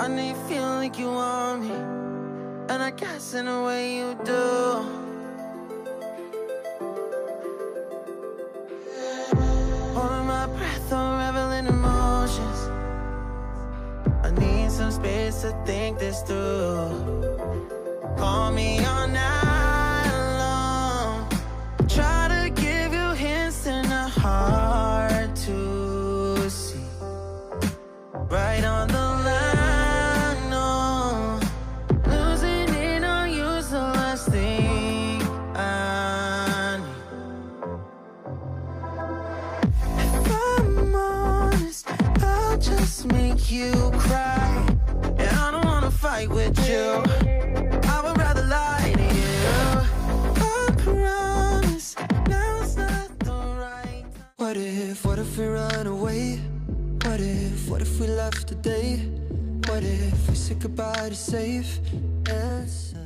I know you feel like you want me, and I guess in a way you do. Holding my breath, unraveling emotions. I need some space to think this through. Call me all night long. Try to give you hints and a hard to see. Right on the line, no. Losing it on you's the last thing I need. If I'm honest, I'll just make you cry. And I don't wanna fight with you. I would rather lie to you. I promise, now's not the right time. What if we run away? What if we left today? What if we said goodbye to safe and sound?